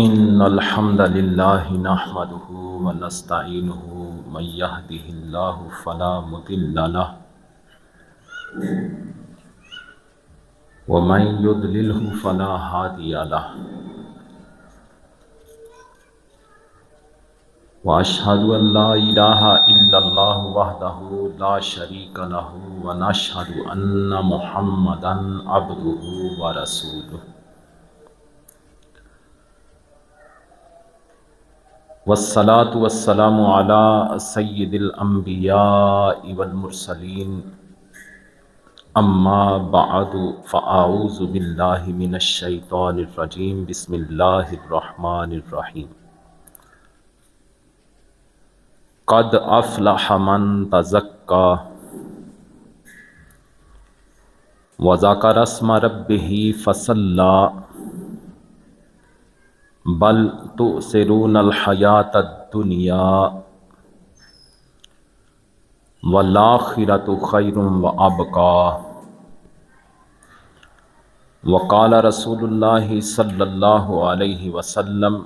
إن الحمد لله نحمده ونستعينه من يهده الله فلا مضل له ومن يضلله فلا هادي له وأشهد أن لا إله إلا الله وحده لا شريك له ونشهد أن محمدا عبده ورسوله والصلاة والسلام على سيد الأنبياء والمرسلين اما بعد فاعوذ باللہ من الشیطان الرجیم بسم اللہ الرحمن الرحیم قد افلح من تزکا وذکر اسم ربہ فصلی بل تؤثرون الحیاۃ الدنیا والآخرۃ خیر وابقی وقال رسول اللہ صلی اللہ علیہ وسلم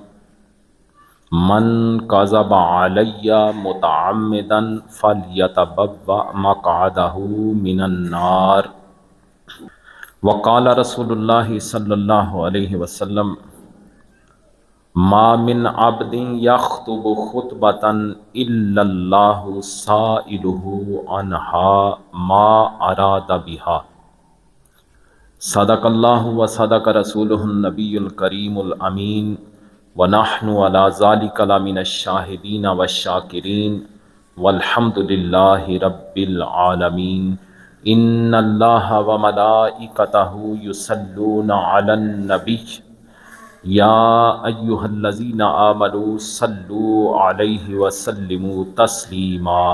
من کذب علی متعمدا فلیتبوأ مقعدہ من النار وقال رسول اللہ صلی اللہ علیہ وسلم ما من عبد یخطب خطبۃ الا اللہ سائلہ عنہا ما اراد بہا صدق اللہ و صدق رسولہ النبی الکریم الامین ونحن علی ذلک لمن الشاہدین والشاکرین والحمد للہ رب العالمین ان اللہ وملائکتہ یصلون علی النبی یا ایہا الذین آمنوا صلوا علیہ وسلموا تسلیما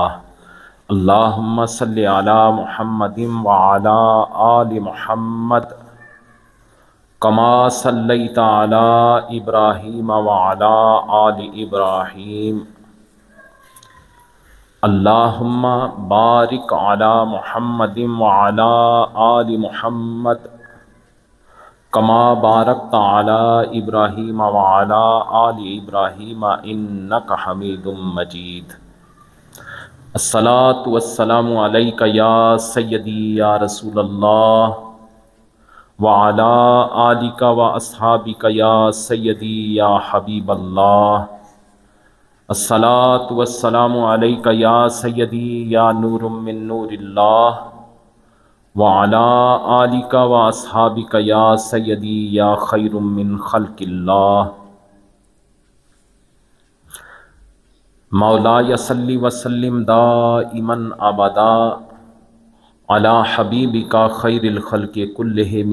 اللہم صلی علی محمد وعلی آل محمد کما صلیت علی ابراہیم وعلی آل ابراہیم اللہم بارک علی محمد وعلی آل محمد کما بارکت علی ابراہیم وعلی آل ابراہیم انک حمید مجید الصلاۃ والسلام علیک یا سیدی یا رسول اللہ وعلی آلک و اصحابک یا سیدی یا حبیب اللہ الصلاۃ والسلام علیک یا سیدی یا نور من نور اللہ وعلی آلک و اصحابک یا سیدی یا خیر من خلق اللہ مولایا صلی وسلم دائما ابدا علی حبیبک خیر الخلق کلہم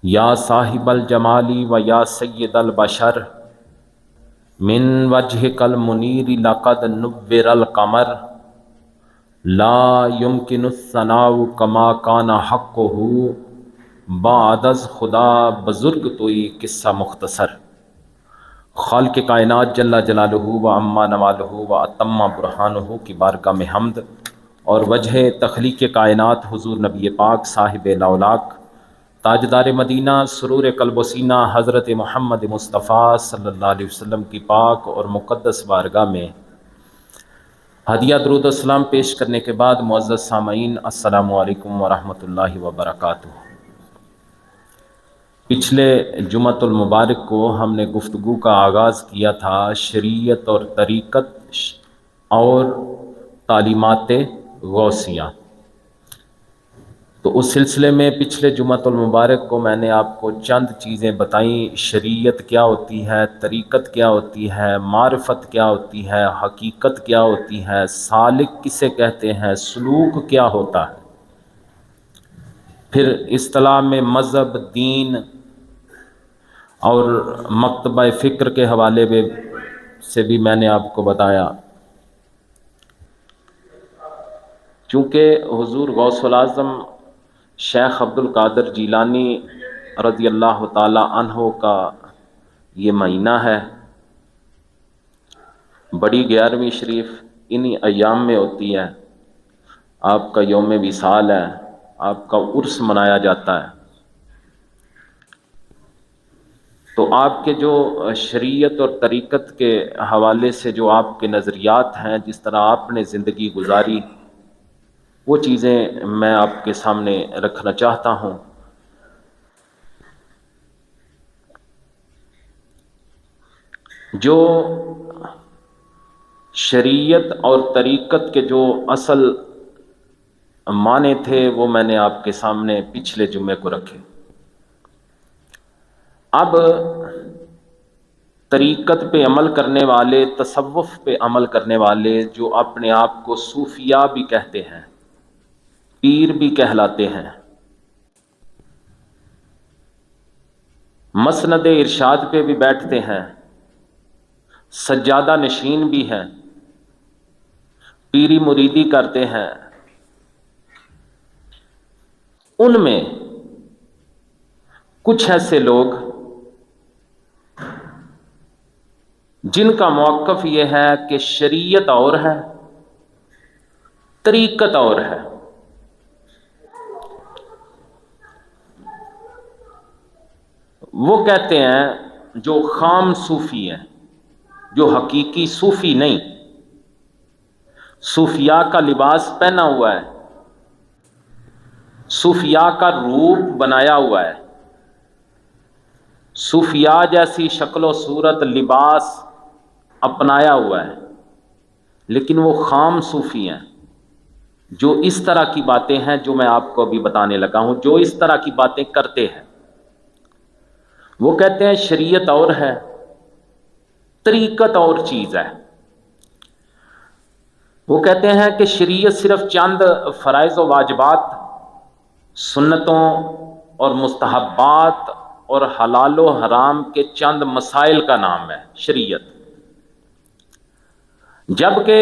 یا صاحب الجمال و یا سید البشر من وجہک المنیر لقد نور القمر لا یمکن الثناء کما کان حقہ بعد از خدا بزرگ توئی قصہ مختصر خالق کائنات جل جلالہ و عما نوالہ و اتم برہانہ کی بارگاہ میں حمد اور وجہ تخلیق کائنات حضور نبی پاک صاحب لاولاک تاجدار مدینہ سرور قلب و سینہ حضرت محمد مصطفیٰ صلی اللہ علیہ وسلم کی پاک اور مقدس بارگاہ میں ہدیہ درود السلام پیش کرنے کے بعد معزز سامعین السلام علیکم ورحمۃ اللہ وبرکاتہ۔ پچھلے جمعۃ المبارک کو ہم نے گفتگو کا آغاز کیا تھا شریعت اور طریقت اور تعلیمات غوثیہ۔ تو اس سلسلے میں پچھلے جمعۃ المبارک کو میں نے آپ کو چند چیزیں بتائیں، شریعت کیا ہوتی ہے، طریقت کیا ہوتی ہے، معرفت کیا ہوتی ہے، حقیقت کیا ہوتی ہے، سالک کسے کہتے ہیں، سلوک کیا ہوتا ہے۔ پھر اصطلاح میں مذہب، دین اور مکتبہ فکر کے حوالے سے بھی میں نے آپ کو بتایا۔ چونکہ حضور غوث الاعظم شیخ عبد القادر جیلانی رضی اللہ تعالی عنہ کا یہ مہینہ ہے، بڑی 11ویں شریف انہی ایام میں ہوتی ہے، آپ کا یوم وصال ہے، آپ کا عرس منایا جاتا ہے۔ تو آپ کے جو شریعت اور طریقت کے حوالے سے جو آپ کے نظریات ہیں، جس طرح آپ نے زندگی گزاری، وہ چیزیں میں آپ کے سامنے رکھنا چاہتا ہوں۔ جو شریعت اور طریقت کے جو اصل معنی تھے وہ میں نے آپ کے سامنے پچھلے جمعے کو رکھے۔ اب طریقت پہ عمل کرنے والے، تصوف پہ عمل کرنے والے، جو اپنے آپ کو صوفیاء بھی کہتے ہیں، پیر بھی کہلاتے ہیں، مسند ارشاد پہ بھی بیٹھتے ہیں، سجادہ نشین بھی ہیں، پیری مریدی کرتے ہیں، ان میں کچھ ایسے لوگ جن کا موقف یہ ہے کہ شریعت اور ہے، طریقت اور ہے۔ وہ کہتے ہیں جو خام صوفی ہیں، جو حقیقی صوفی نہیں، صوفیاء کا لباس پہنا ہوا ہے، صوفیاء کا روپ بنایا ہوا ہے، صوفیاء جیسی شکل و صورت، لباس اپنایا ہوا ہے، لیکن وہ خام صوفی ہیں، جو اس طرح کی باتیں ہیں جو میں آپ کو ابھی بتانے لگا ہوں، جو اس طرح کی باتیں کرتے ہیں۔ وہ کہتے ہیں شریعت اور ہے، طریقت اور چیز ہے۔ وہ کہتے ہیں کہ شریعت صرف چند فرائض و واجبات، سنتوں اور مستحبات اور حلال و حرام کے چند مسائل کا نام ہے شریعت، جبکہ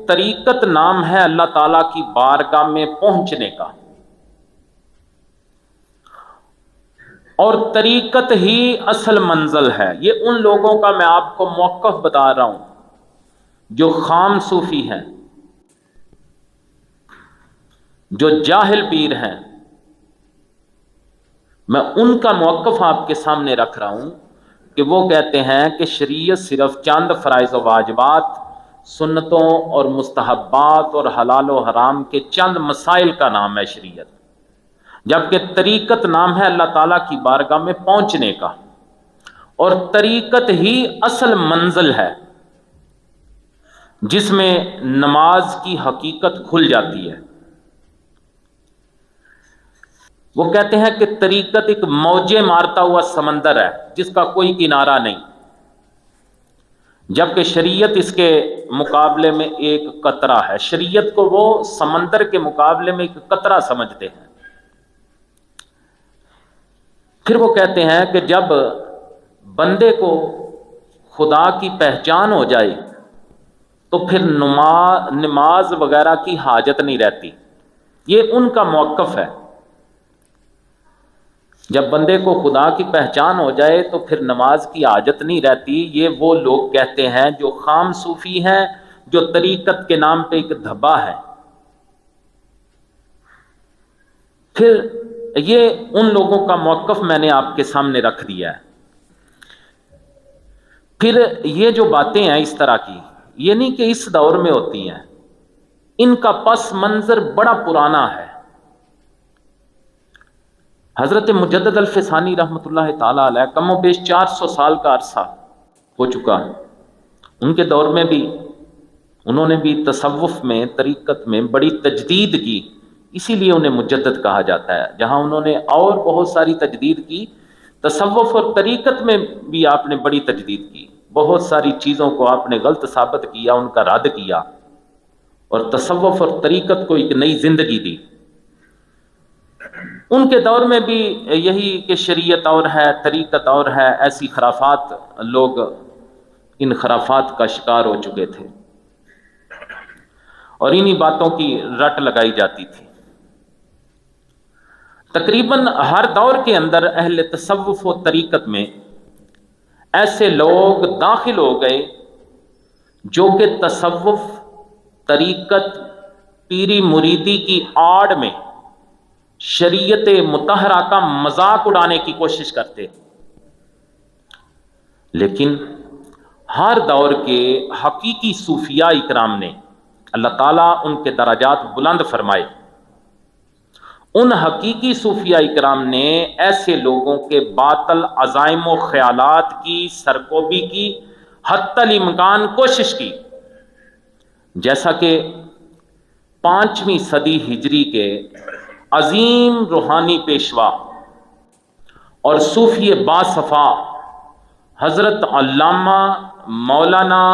طریقت نام ہے اللہ تعالیٰ کی بارگاہ میں پہنچنے کا، اور طریقت ہی اصل منزل ہے۔ یہ ان لوگوں کا میں آپ کو موقف بتا رہا ہوں جو خام صوفی ہیں، جو جاہل پیر ہیں، میں ان کا موقف آپ کے سامنے رکھ رہا ہوں کہ وہ کہتے ہیں کہ شریعت صرف چند فرائض و واجبات، سنتوں اور مستحبات اور حلال و حرام کے چند مسائل کا نام ہے شریعت، جبکہ طریقت نام ہے اللہ تعالیٰ کی بارگاہ میں پہنچنے کا، اور طریقت ہی اصل منزل ہے جس میں نماز کی حقیقت کھل جاتی ہے۔ وہ کہتے ہیں کہ طریقت ایک موجیں مارتا ہوا سمندر ہے جس کا کوئی کنارہ نہیں، جبکہ شریعت اس کے مقابلے میں ایک قطرہ ہے۔ شریعت کو وہ سمندر کے مقابلے میں ایک قطرہ سمجھتے ہیں۔ پھر وہ کہتے ہیں کہ جب بندے کو خدا کی پہچان ہو جائے تو پھر نماز وغیرہ کی حاجت نہیں رہتی۔ یہ ان کا موقف ہے۔ جب بندے کو خدا کی پہچان ہو جائے تو پھر نماز کی حاجت نہیں رہتی۔ یہ وہ لوگ کہتے ہیں جو خام صوفی ہیں، جو طریقت کے نام پہ ایک دھبا ہے۔ پھر یہ ان لوگوں کا موقف میں نے آپ کے سامنے رکھ دیا ہے۔ پھر یہ جو باتیں ہیں اس طرح کی، یہ نہیں کہ اس دور میں ہوتی ہیں، ان کا پس منظر بڑا پرانا ہے۔ حضرت مجدد الفسانی رحمۃ اللہ تعالی علیہ کم و بیش 400 سال کا عرصہ ہو چکا۔ ان کے دور میں بھی انہوں نے بھی تصوف میں، طریقت میں بڑی تجدید کی، اسی لیے انہیں مجدد کہا جاتا ہے۔ جہاں انہوں نے اور بہت ساری تجدید کی، تصوف اور طریقت میں بھی آپ نے بڑی تجدید کی، بہت ساری چیزوں کو آپ نے غلط ثابت کیا، ان کا رد کیا، اور تصوف اور طریقت کو ایک نئی زندگی دی۔ ان کے دور میں بھی یہی کہ شریعت اور ہے، طریقت اور ہے، ایسی خرافات، لوگ ان خرافات کا شکار ہو چکے تھے اور انہی باتوں کی رٹ لگائی جاتی تھی۔ تقریباً ہر دور کے اندر اہل تصوف و طریقت میں ایسے لوگ داخل ہو گئے جو کہ تصوف، طریقت، پیری مریدی کی آڑ میں شریعت مطہرہ کا مذاق اڑانے کی کوشش کرتے، لیکن ہر دور کے حقیقی صوفیاء اکرام نے، اللہ تعالیٰ ان کے درجات بلند فرمائے، ان حقیقی صوفیاء اکرام نے ایسے لوگوں کے باطل عزائم و خیالات کی سرکوبی کی حتی الامکان کوشش کی، جیسا کہ 5ویں صدی ہجری کے عظیم روحانی پیشوا اور صوفی باصفا حضرت علامہ مولانا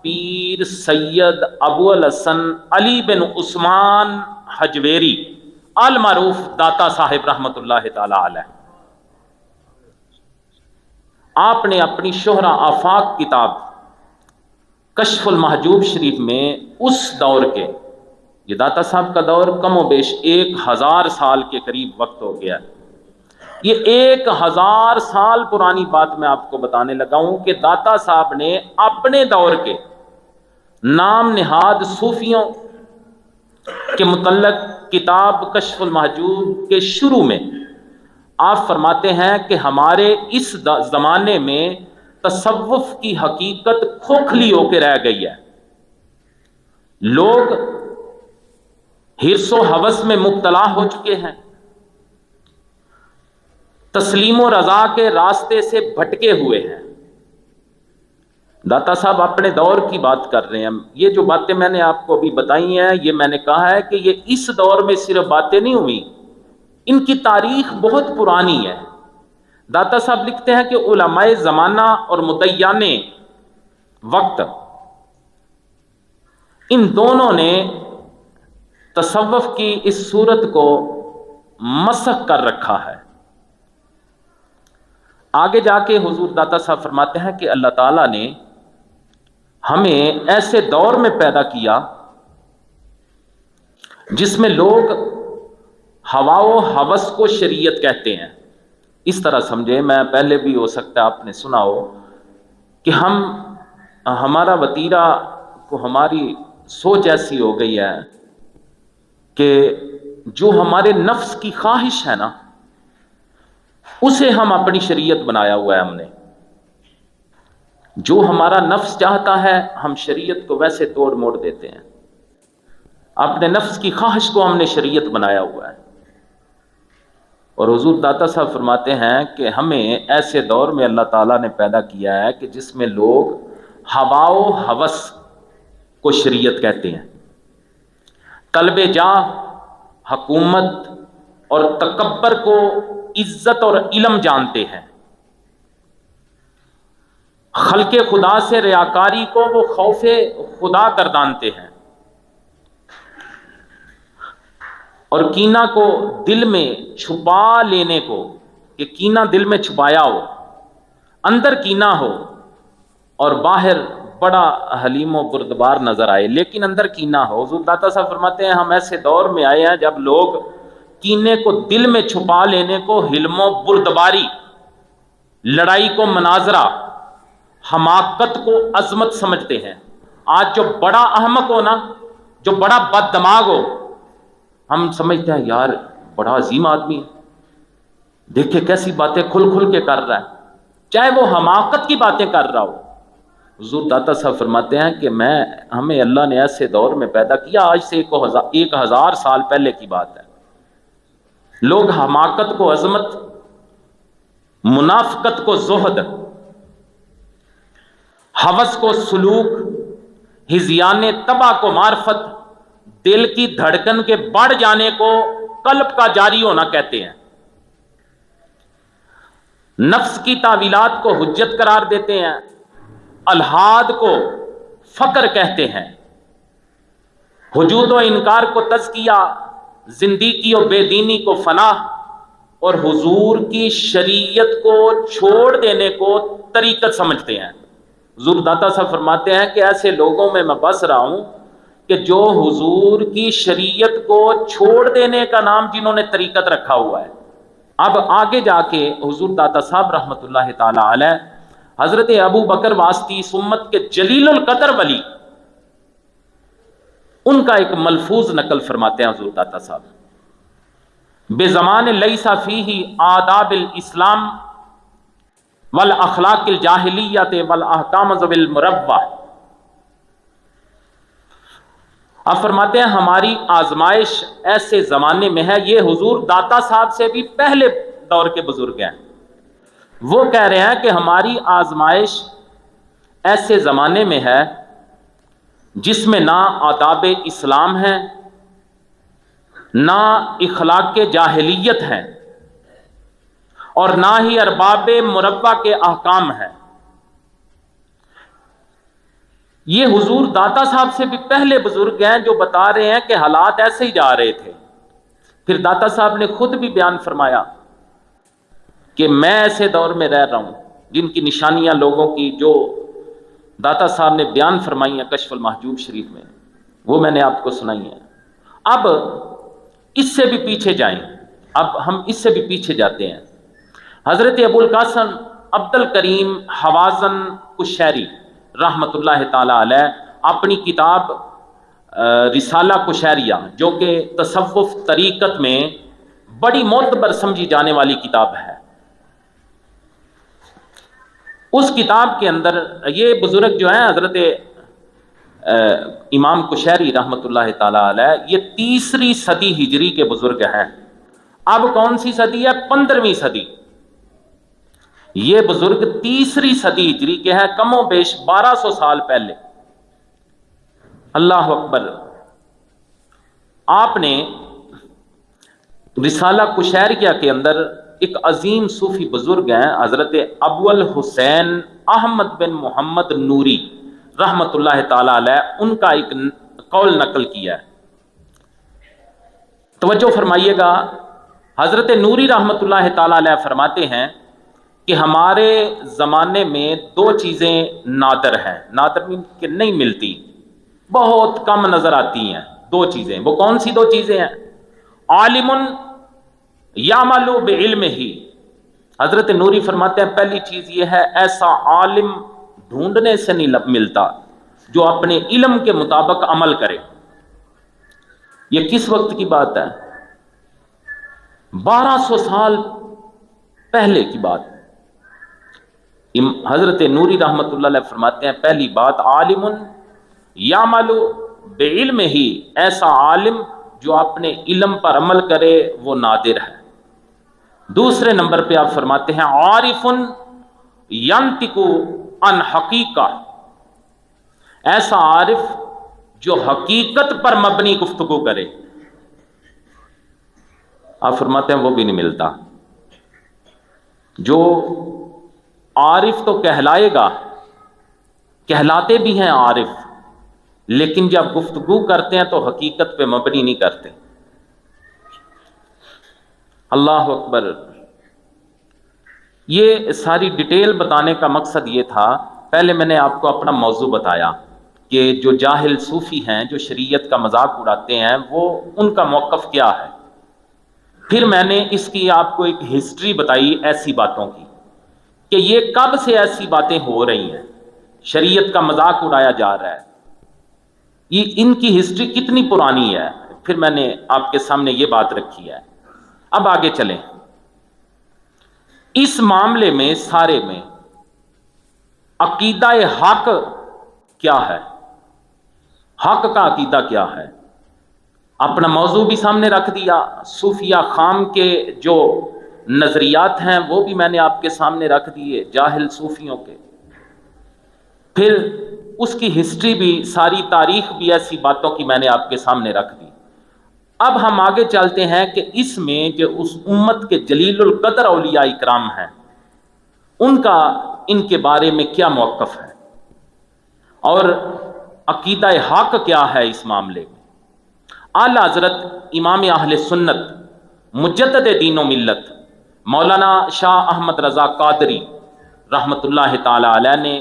پیر سید ابو الحسن علی بن عثمان حجویری المعروف داتا صاحب رحمۃ اللہ تعالی علیہ، آپ نے اپنی شہرہ آفاق کتاب کشف المحجوب شریف میں اس دور کے، یہ داتا صاحب کا دور کم و بیش 1000 سال کے قریب وقت ہو گیا، یہ 1000 سال پرانی بات میں آپ کو بتانے لگا ہوں کہ داتا صاحب نے اپنے دور کے نام نہاد صوفیوں کے متعلق کتاب کشف المحجوب کے شروع میں آپ فرماتے ہیں کہ ہمارے اس زمانے میں تصوف کی حقیقت کھوکھلی ہو کے رہ گئی ہے، لوگ حرص و ہوس میں مبتلا ہو چکے ہیں، تسلیم و رضا کے راستے سے بھٹکے ہوئے ہیں۔ داتا صاحب اپنے دور کی بات کر رہے ہیں، یہ جو باتیں میں نے آپ کو ابھی بتائی ہیں، یہ میں نے کہا ہے کہ یہ اس دور میں صرف باتیں نہیں ہوئی، ان کی تاریخ بہت پرانی ہے۔ داتا صاحب لکھتے ہیں کہ علماء زمانہ اور مدیان وقت، ان دونوں نے تصوف کی اس صورت کو مسخ کر رکھا ہے۔ آگے جا کے حضور داتا صاحب فرماتے ہیں کہ اللہ تعالیٰ نے ہمیں ایسے دور میں پیدا کیا جس میں لوگ ہوا و ہوس کو شریعت کہتے ہیں۔ اس طرح سمجھے، میں پہلے بھی ہو سکتا ہے آپ نے سنا ہو کہ ہمارا وتیرہ کو، ہماری سوچ ایسی ہو گئی ہے کہ جو ہمارے نفس کی خواہش ہے نا، اسے ہم اپنی شریعت بنایا ہوا ہے ہم نے۔ جو ہمارا نفس چاہتا ہے ہم شریعت کو ویسے توڑ موڑ دیتے ہیں، اپنے نفس کی خواہش کو ہم نے شریعت بنایا ہوا ہے۔ اور حضور داتا صاحب فرماتے ہیں کہ ہمیں ایسے دور میں اللہ تعالیٰ نے پیدا کیا ہے کہ جس میں لوگ ہوا و ہوس کو شریعت کہتے ہیں، طلب جاہ، حکومت اور تکبر کو عزت اور علم جانتے ہیں، خلق خدا سے ریاکاری کو وہ خوف خدا گردانتے ہیں، اور کینہ کو دل میں چھپا لینے کو، کہ کینہ دل میں چھپایا ہو، اندر کینہ ہو اور باہر بڑا حلیم و بردبار نظر آئے لیکن اندر کینہ ہو۔ حضور داتا صاحب فرماتے ہیں ہم ایسے دور میں آئے ہیں جب لوگ کینے کو دل میں چھپا لینے کو حلم و بردباری، لڑائی کو مناظرہ، حماقت کو عظمت سمجھتے ہیں۔ آج جو بڑا احمق ہو نا، جو بڑا بد دماغ ہو، ہم سمجھتے ہیں یار بڑا عظیم آدمی ہے، دیکھے کیسی باتیں کھل کھل کے کر رہا ہے، چاہے وہ حماقت کی باتیں کر رہا ہو۔ حضور داتا صاحب فرماتے ہیں کہ ہمیں اللہ نے ایسے دور میں پیدا کیا، آج سے 1000 سال پہلے کی بات ہے، لوگ حماقت کو عظمت، منافقت کو زہد، ہوس کو سلوک، ہذیان طبع کو معرفت، دل کی دھڑکن کے بڑھ جانے کو قلب کا جاری ہونا کہتے ہیں، نفس کی تعویلات کو حجت قرار دیتے ہیں، الحاد کو فقر کہتے ہیں، وجود و انکار کو تزکیہ، زندگی و بے دینی کو فلاح، اور حضور کی شریعت کو چھوڑ دینے کو طریقت سمجھتے ہیں۔ حضور داتا صاحب فرماتے ہیں کہ ایسے لوگوں میں بس رہا ہوں کہ جو حضور کی شریعت کو چھوڑ دینے کا نام جنہوں نے طریقت رکھا ہوا ہے۔ اب آگے جا کے حضور داتا صاحب رحمۃ اللہ تعالی علیہ حضرت ابو بکر واسطی سمت کے جلیل القدر ولی، ان کا ایک ملفوظ نقل فرماتے ہیں حضور داتا صاحب، بے زمان لیس فیہ آداب الاسلام والاخلاق الجاہلیت والاحکام ذوی المروہ۔ آپ فرماتے ہیں ہماری آزمائش ایسے زمانے میں ہے، یہ حضور داتا صاحب سے بھی پہلے دور کے بزرگ ہیں، وہ کہہ رہے ہیں کہ ہماری آزمائش ایسے زمانے میں ہے جس میں نہ آداب اسلام ہیں، نہ اخلاق جاہلیت ہیں، اور نہ ہی ارباب مروہ کے احکام ہیں۔ یہ حضور داتا صاحب سے بھی پہلے بزرگ ہیں جو بتا رہے ہیں کہ حالات ایسے ہی جا رہے تھے۔ پھر داتا صاحب نے خود بھی بیان فرمایا کہ میں ایسے دور میں رہ رہا ہوں جن کی نشانیاں لوگوں کی جو داتا صاحب نے بیان فرمائی ہیں کشف المحجوب شریف میں، وہ میں نے آپ کو سنائی ہیں۔ اب اس سے بھی پیچھے جائیں، اب ہم اس سے بھی پیچھے جاتے ہیں۔ حضرت ابو القاسم عبد الکریم حوازن قشیری رحمۃ اللہ تعالی علیہ اپنی کتاب رسالہ قشیریہ، جو کہ تصوف طریقت میں بڑی معتبر سمجھی جانے والی کتاب ہے، اس کتاب کے اندر یہ بزرگ جو ہیں حضرت امام قشیری رحمۃ اللہ تعالی علیہ، یہ 3 صدی ہجری کے بزرگ ہیں۔ اب کون سی صدی ہے؟ 15ویں صدی۔ یہ بزرگ 3 صدی ہجری کے ہیں، کم و بیش 1200 سال پہلے۔ اللہ اکبر۔ آپ نے رسالہ قشیریہ کے اندر ایک عظیم صوفی بزرگ ہیں حضرت ابو الحسین احمد بن محمد نوری رحمۃ اللہ تعالی علیہ، ان کا ایک قول نقل کیا ہے، توجہ فرمائیے گا۔ حضرت نوری رحمۃ اللہ تعالی علیہ فرماتے ہیں کہ ہمارے زمانے میں 2 چیزیں نادر ہیں، نادر کہ نہیں ملتی، بہت کم نظر آتی ہیں 2 چیزیں۔ وہ کون سی 2 چیزیں ہیں؟ عالم یعمل بعلمہ۔ حضرت نوری فرماتے ہیں پہلی چیز یہ ہے، ایسا عالم ڈھونڈنے سے نہیں ملتا جو اپنے علم کے مطابق عمل کرے۔ یہ کس وقت کی بات ہے؟ 1200 سال پہلے کی بات۔ حضرت نوری رحمت اللہ علیہ فرماتے ہیں پہلی بات، عالم یعمل بعلمہ، ایسا عالم جو اپنے علم پر عمل کرے وہ نادر ہے۔ دوسرے نمبر پہ آپ فرماتے ہیں عارف ینطق عن حقیقہ، ایسا عارف جو حقیقت پر مبنی گفتگو کرے۔ آپ فرماتے ہیں وہ بھی نہیں ملتا۔ جو عارف تو کہلائے گا، کہلاتے بھی ہیں عارف، لیکن جب گفتگو کرتے ہیں تو حقیقت پہ مبنی نہیں کرتے۔ اللہ اکبر۔ یہ ساری ڈیٹیل بتانے کا مقصد یہ تھا، پہلے میں نے آپ کو اپنا موضوع بتایا کہ جو جاہل صوفی ہیں جو شریعت کا مذاق اڑاتے ہیں وہ ان کا موقف کیا ہے۔ پھر میں نے اس کی آپ کو ایک ہسٹری بتائی ایسی باتوں کی کہ یہ کب سے ایسی باتیں ہو رہی ہیں، شریعت کا مذاق اڑایا جا رہا ہے، یہ ان کی ہسٹری کتنی پرانی ہے۔ پھر میں نے آپ کے سامنے یہ بات رکھی ہے۔ اب آگے چلیں۔ اس معاملے میں سارے میں عقیدہ حق کیا ہے، حق کا عقیدہ کیا ہے، اپنا موضوع بھی سامنے رکھ دیا، صوفیہ خام کے جو نظریات ہیں وہ بھی میں نے آپ کے سامنے رکھ دیے جاہل صوفیوں کے، پھر اس کی ہسٹری بھی، ساری تاریخ بھی ایسی باتوں کی میں نے آپ کے سامنے رکھ دی۔ اب ہم آگے چلتے ہیں کہ اس میں جو اس امت کے جلیل القدر اولیاء اکرام ہیں ان کا ان کے بارے میں کیا موقف ہے اور عقیدہ حق کیا ہے اس معاملے میں۔ اعلیٰ حضرت امام اہل سنت مجدد دین و ملت مولانا شاہ احمد رضا قادری رحمۃ اللہ تعالی علیہ نے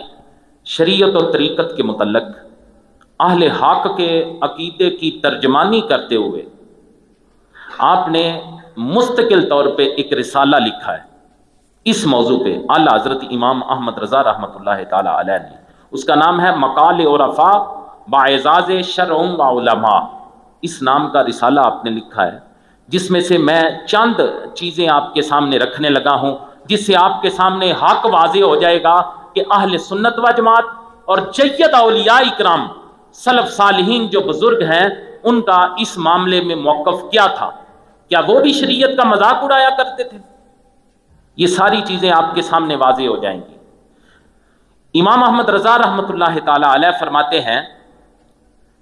شریعت و طریقت کے متعلق اہل حق کے عقیدے کی ترجمانی کرتے ہوئے آپ نے مستقل طور پہ ایک رسالہ لکھا ہے اس موضوع پہ، اعلیٰ حضرت امام احمد رضا رحمۃ اللہ تعالی علیہ نے۔ اس کا نام ہے مقال عرفاء باعزاز شرع و علماء، اس نام کا رسالہ آپ نے لکھا ہے، جس میں سے میں چند چیزیں آپ کے سامنے رکھنے لگا ہوں جس سے آپ کے سامنے حق واضح ہو جائے گا کہ اہل سنت و جماعت اور جید اولیاء اکرام سلف صالحین جو بزرگ ہیں ان کا اس معاملے میں موقف کیا تھا. کیا وہ بھی شریعت کا مذاق اڑایا کرتے تھے؟ یہ ساری چیزیں آپ کے سامنے واضح ہو جائیں گی. امام احمد رضا رحمۃ اللہ تعالی علیہ فرماتے ہیں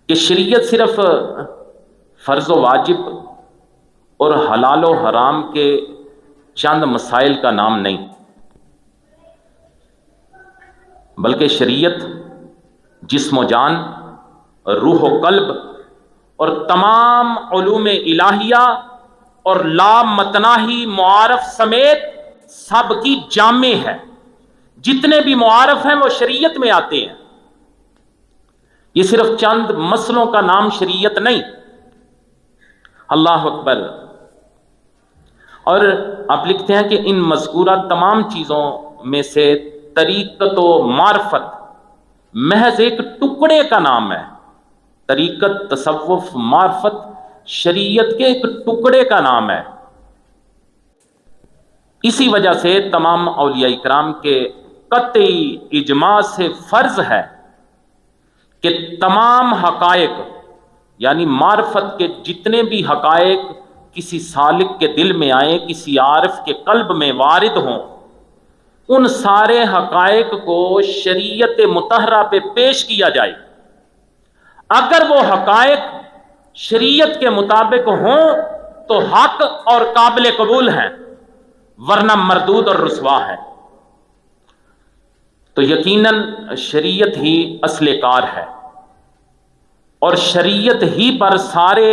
کہ شریعت صرف فرض و واجب اور حلال و حرام کے چند مسائل کا نام نہیں، بلکہ شریعت جسم و جان، روح و قلب اور تمام علوم الہیہ اور لامتناہی معارف سمیت سب کی جامع ہے. جتنے بھی معارف ہیں وہ شریعت میں آتے ہیں. یہ صرف چند مسئلوں کا نام شریعت نہیں. اللہ اکبر. اور آپ لکھتے ہیں کہ ان مذکورہ تمام چیزوں میں سے طریقت و معرفت محض ایک ٹکڑے کا نام ہے. طریقت، تصوف، معرفت شریعت کے ایک ٹکڑے کا نام ہے. اسی وجہ سے تمام اولیاء کرام کے قطعی اجماع سے فرض ہے کہ تمام حقائق یعنی معرفت کے جتنے بھی حقائق کسی سالک کے دل میں آئیں، کسی عارف کے قلب میں وارد ہوں، ان سارے حقائق کو شریعت مطہرہ پہ پیش کیا جائے. اگر وہ حقائق شریعت کے مطابق ہوں تو حق اور قابل قبول ہیں، ورنہ مردود اور رسوا ہے. تو یقیناً شریعت ہی اصل کار ہے اور شریعت ہی پر سارے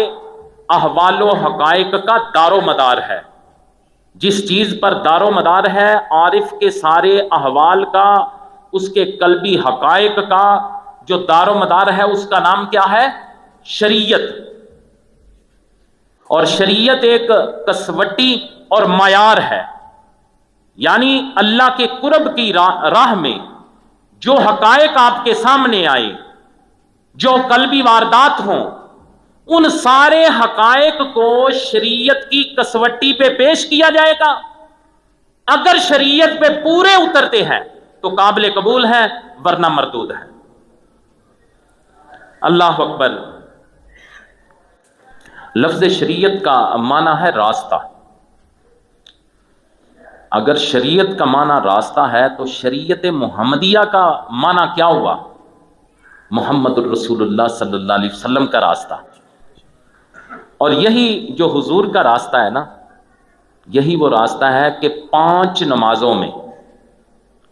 احوال و حقائق کا دار و مدار ہے. جس چیز پر دار و مدار ہے عارف کے سارے احوال کا، اس کے قلبی حقائق کا جو دار و مدار ہے اس کا نام کیا ہے؟ شریعت. اور شریعت ایک کسوٹی اور معیار ہے. یعنی اللہ کے قرب کی راہ میں جو حقائق آپ کے سامنے آئے، جو قلبی واردات ہوں، ان سارے حقائق کو شریعت کی کسوٹی پہ پیش کیا جائے گا. اگر شریعت پہ پورے اترتے ہیں تو قابل قبول ہے، ورنہ مردود ہے. اللہ اکبر. لفظ شریعت کا معنی ہے راستہ. اگر شریعت کا معنی راستہ ہے تو شریعت محمدیہ کا معنی کیا ہوا؟ محمد الرسول اللہ صلی اللہ علیہ وسلم کا راستہ. اور یہی جو حضور کا راستہ ہے نا، یہی وہ راستہ ہے کہ 5 نمازوں میں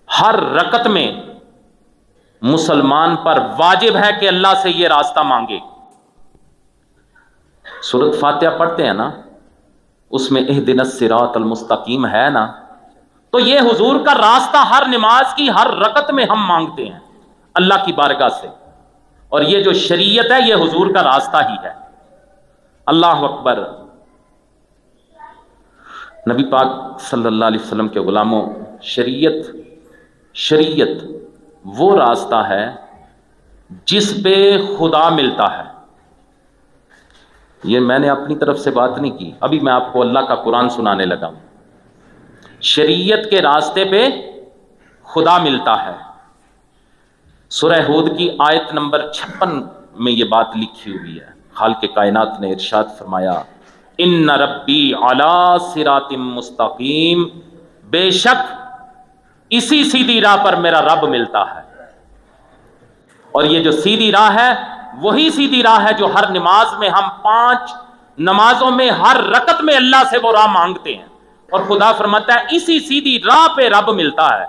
ہر رکعت میں مسلمان پر واجب ہے کہ اللہ سے یہ راستہ مانگے. سورۃ فاتحہ پڑھتے ہیں نا، اس میں اہدنا الصراط المستقیم ہے نا، تو یہ حضور کا راستہ ہر نماز کی ہر رکعت میں ہم مانگتے ہیں اللہ کی بارگاہ سے. اور یہ جو شریعت ہے یہ حضور کا راستہ ہی ہے. اللہ اکبر. نبی پاک صلی اللہ علیہ وسلم کے غلاموں، شریعت وہ راستہ ہے جس پہ خدا ملتا ہے. یہ میں نے اپنی طرف سے بات نہیں کی، ابھی میں آپ کو اللہ کا قرآن سنانے لگا ہوں. شریعت کے راستے پہ خدا ملتا ہے. سورہ ہود کی آیت نمبر 56 میں یہ بات لکھی ہوئی ہے. خالق کائنات نے ارشاد فرمایا، ان ربی علی صراط مستقیم، بے شک اسی سیدھی راہ پر میرا رب ملتا ہے. اور یہ جو سیدھی راہ ہے وہی سیدھی راہ ہے جو ہر نماز میں ہم 5 نمازوں میں ہر رکعت میں اللہ سے وہ راہ مانگتے ہیں. اور خدا فرماتا ہے اسی سیدھی راہ پہ رب ملتا ہے.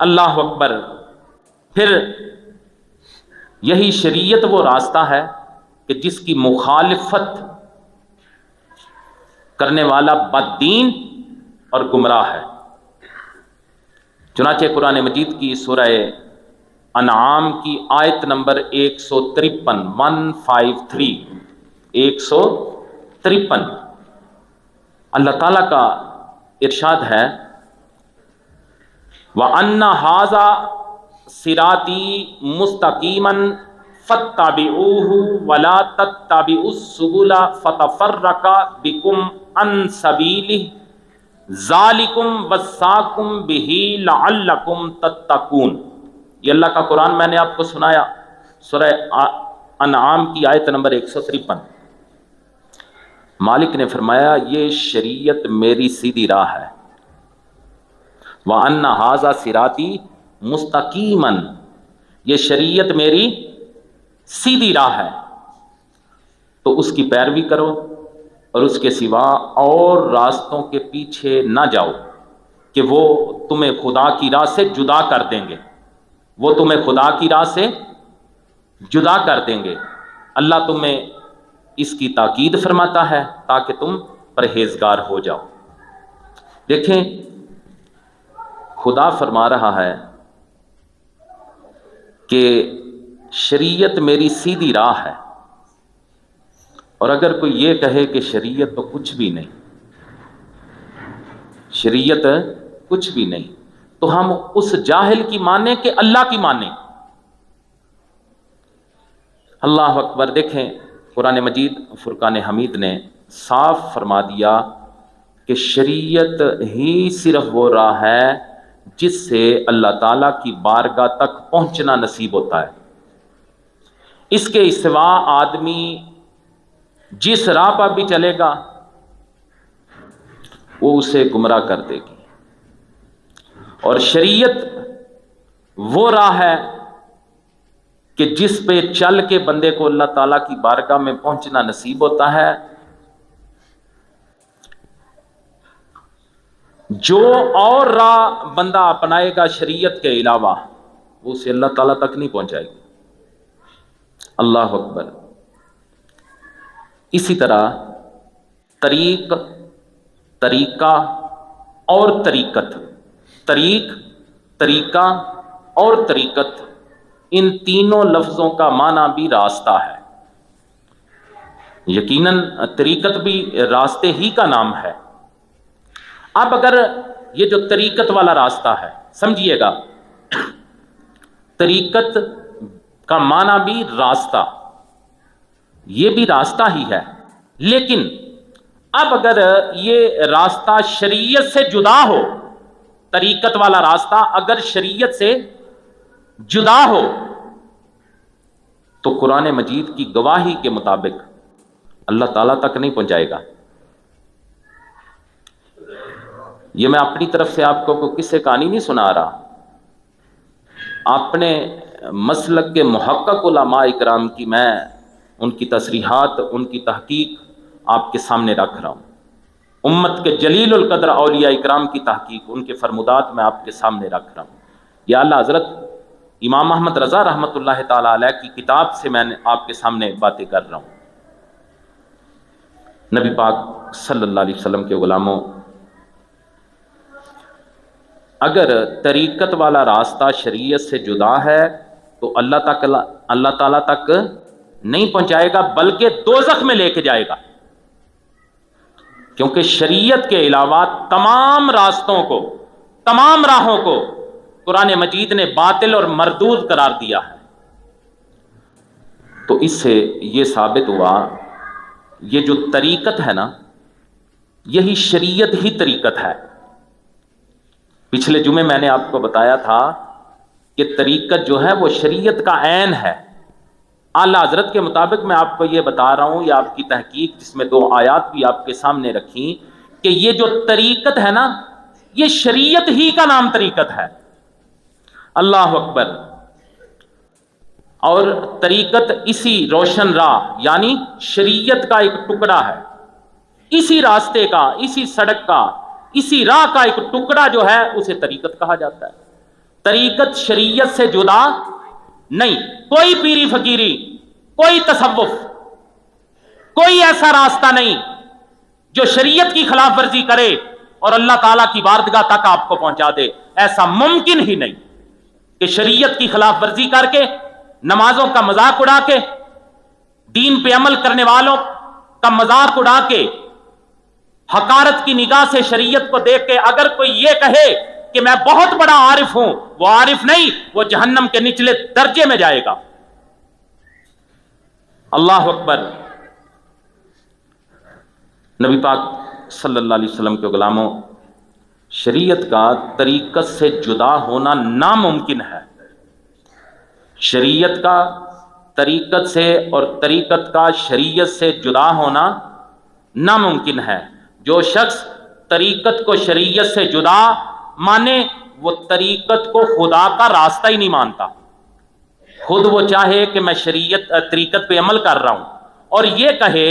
اللہ اکبر. پھر یہی شریعت وہ راستہ ہے کہ جس کی مخالفت کرنے والا بددین اور گمراہ ہے. چنانچہ قرآن مجید کی سورہ انعام کی آیت نمبر 153 153 اللہ تعالیٰ کا ارشاد ہے، وَأَنَّ هَذَا صِرَاطِي مُسْتَقِيمًا فَاتَّبِعُوهُ وَلَا تَتَّبِعُوا السُّبُلَ فَتَفَرَّقَ بِكُمْ عَنْ سَبِيلِهِ ذالکم وصاکم بہ لعلکم تتقون. یہ اللہ کا قرآن میں نے آپ کو سنایا، سورہ انعام کی آیت نمبر 153. مالک نے فرمایا یہ شریعت میری سیدھی راہ ہے، وَأَنَّ هَذَا صِرَاطِي مُسْتَقِيمًا، یہ شریعت میری سیدھی راہ ہے، تو اس کی پیروی کرو اور اس کے سوا اور راستوں کے پیچھے نہ جاؤ کہ وہ تمہیں خدا کی راہ سے جدا کر دیں گے، وہ تمہیں خدا کی راہ سے جدا کر دیں گے. اللہ تمہیں اس کی تاکید فرماتا ہے تاکہ تم پرہیزگار ہو جاؤ. دیکھیں خدا فرما رہا ہے کہ شریعت میری سیدھی راہ ہے، اور اگر کوئی یہ کہے کہ شریعت تو کچھ بھی نہیں، شریعت کچھ بھی نہیں، تو ہم اس جاہل کی مانیں کہ اللہ کی مانیں. اللہ اکبر. دیکھیں قرآن مجید فرقان حمید نے صاف فرما دیا کہ شریعت ہی صرف وہ راہ ہے جس سے اللہ تعالیٰ کی بارگاہ تک پہنچنا نصیب ہوتا ہے. اس کے سوا آدمی جس راہ پر بھی چلے گا وہ اسے گمراہ کر دے گی. اور شریعت وہ راہ ہے کہ جس پہ چل کے بندے کو اللہ تعالیٰ کی بارگاہ میں پہنچنا نصیب ہوتا ہے. جو اور راہ بندہ اپنائے گا شریعت کے علاوہ وہ اسے اللہ تعالیٰ تک نہیں پہنچائے گی. اللہ اکبر. اسی طرح طریق، طریقہ اور طریقت، طریق، طریقہ اور طریقت، ان تینوں لفظوں کا معنی بھی راستہ ہے. یقیناً طریقت بھی راستے ہی کا نام ہے. اب اگر یہ جو طریقت والا راستہ ہے، سمجھیے گا طریقت کا معنی بھی راستہ، یہ بھی راستہ ہی ہے، لیکن اب اگر یہ راستہ شریعت سے جدا ہو، طریقت والا راستہ اگر شریعت سے جدا ہو تو قرآن مجید کی گواہی کے مطابق اللہ تعالیٰ تک نہیں پہنچائے گا. یہ میں اپنی طرف سے آپ کو کوئی قصے کہانی نہیں سنا رہا، اپنے مسلک کے محقق علماء اکرام کی میں ان کی تصریحات، ان کی تحقیق آپ کے سامنے رکھ رہا ہوں. امت کے جلیل القدر اولیاء اکرام کی تحقیق، ان کے فرمودات میں آپ کے سامنے رکھ رہا ہوں. یا اللہ حضرت امام احمد رضا رحمۃ اللہ تعالی علیہ کی کتاب سے میں نے آپ کے سامنے باتیں کر رہا ہوں. نبی پاک صلی اللہ علیہ وسلم کے غلاموں، اگر طریقت والا راستہ شریعت سے جدا ہے تو اللہ تعالیٰ تک نہیں پہنچائے گا بلکہ دوزخ میں لے کے جائے گا. کیونکہ شریعت کے علاوہ تمام راستوں کو، تمام راہوں کو قرآن مجید نے باطل اور مردود قرار دیا ہے. تو اس سے یہ ثابت ہوا یہ جو طریقت ہے نا، یہی شریعت ہی طریقت ہے. پچھلے جمعے میں نے آپ کو بتایا تھا کہ طریقت جو ہے وہ شریعت کا عین ہے. اعلیٰ حضرت کے مطابق میں آپ کو یہ بتا رہا ہوں، یا آپ کی تحقیق جس میں 2 آیات بھی آپ کے سامنے رکھی، کہ یہ جو طریقت ہے نا یہ شریعت ہی کا نام طریقت ہے. اللہ اکبر. اور طریقت اسی روشن راہ یعنی شریعت کا ایک ٹکڑا ہے، اسی راستے کا، اسی سڑک کا، اسی راہ کا ایک ٹکڑا جو ہے اسے طریقت کہا جاتا ہے. طریقت شریعت سے جدا نہیں. کوئی پیری فقیری، کوئی تصوف، کوئی ایسا راستہ نہیں جو شریعت کی خلاف ورزی کرے اور اللہ تعالیٰ کی بارگاہ تک آپ کو پہنچا دے. ایسا ممکن ہی نہیں کہ شریعت کی خلاف ورزی کر کے، نمازوں کا مذاق اڑا کے، دین پہ عمل کرنے والوں کا مذاق اڑا کے، حقارت کی نگاہ سے شریعت کو دیکھ کے اگر کوئی یہ کہے کہ میں بہت بڑا عارف ہوں، وہ عارف نہیں، وہ جہنم کے نچلے درجے میں جائے گا. اللہ اکبر. نبی پاک صلی اللہ علیہ وسلم کے غلاموں، شریعت کا طریقت سے جدا ہونا ناممکن ہے. شریعت کا طریقت سے اور طریقت کا شریعت سے جدا ہونا ناممکن ہے. جو شخص طریقت کو شریعت سے جدا مانے وہ طریقت کو خدا کا راستہ ہی نہیں مانتا. خود وہ چاہے کہ میں طریقت پہ عمل کر رہا ہوں اور یہ کہے